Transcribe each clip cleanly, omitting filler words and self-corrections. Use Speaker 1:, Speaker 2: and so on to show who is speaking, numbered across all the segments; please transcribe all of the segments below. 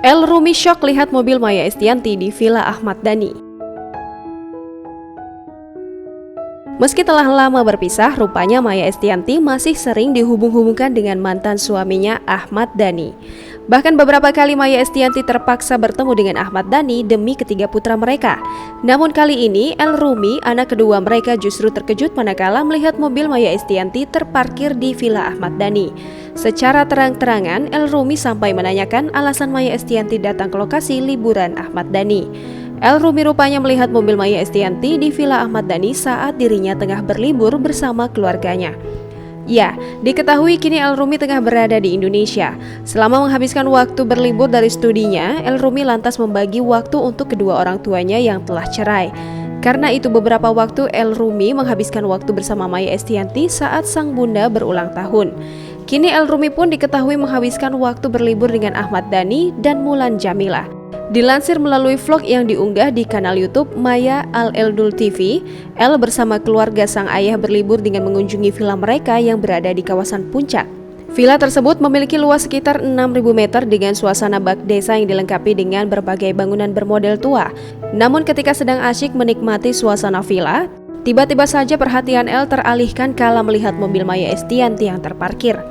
Speaker 1: El Rumi syok lihat mobil Maya Estianty di Villa Ahmad Dhani. Meski telah lama berpisah, rupanya Maya Estianty masih sering dihubung-hubungkan dengan mantan suaminya Ahmad Dhani. Bahkan beberapa kali Maya Estianty terpaksa bertemu dengan Ahmad Dhani demi ketiga putra mereka. Namun kali ini El Rumi, anak kedua mereka, justru terkejut manakala melihat mobil Maya Estianty terparkir di Villa Ahmad Dhani. Secara terang-terangan, El Rumi sampai menanyakan alasan Maya Estianty datang ke lokasi liburan Ahmad Dhani. El Rumi rupanya melihat mobil Maya Estianty di Villa Ahmad Dhani saat dirinya tengah berlibur bersama keluarganya. Ya, diketahui kini El Rumi tengah berada di Indonesia. Selama menghabiskan waktu berlibur dari studinya, El Rumi lantas membagi waktu untuk kedua orang tuanya yang telah cerai. Karena itu beberapa waktu El Rumi menghabiskan waktu bersama Maya Estianty saat sang bunda berulang tahun. Kini El Rumi pun diketahui menghabiskan waktu berlibur dengan Ahmad Dhani dan Mulan Jameela. Dilansir melalui vlog yang diunggah di kanal YouTube Maya Al-Eldul TV, El bersama keluarga sang ayah berlibur dengan mengunjungi villa mereka yang berada di kawasan Puncak. Villa tersebut memiliki luas sekitar 6.000 meter dengan suasana bak desa yang dilengkapi dengan berbagai bangunan bermodel tua. Namun ketika sedang asyik menikmati suasana villa, tiba-tiba saja perhatian El teralihkan kala melihat mobil Maya Estianty yang terparkir.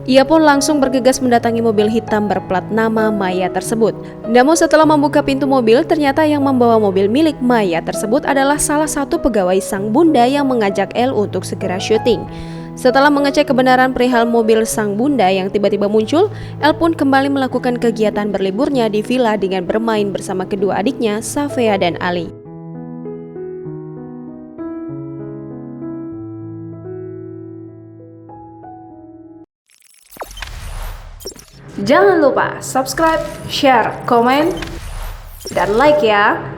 Speaker 1: Ia pun langsung bergegas mendatangi mobil hitam berplat nama Maya tersebut. Namun setelah membuka pintu mobil, ternyata yang membawa mobil milik Maya tersebut adalah salah satu pegawai sang bunda yang mengajak El untuk segera syuting. Setelah mengecek kebenaran perihal mobil sang bunda yang tiba-tiba muncul, El pun kembali melakukan kegiatan berliburnya di villa dengan bermain bersama kedua adiknya, Safea dan Ali. Jangan lupa subscribe, share, komen, dan like ya!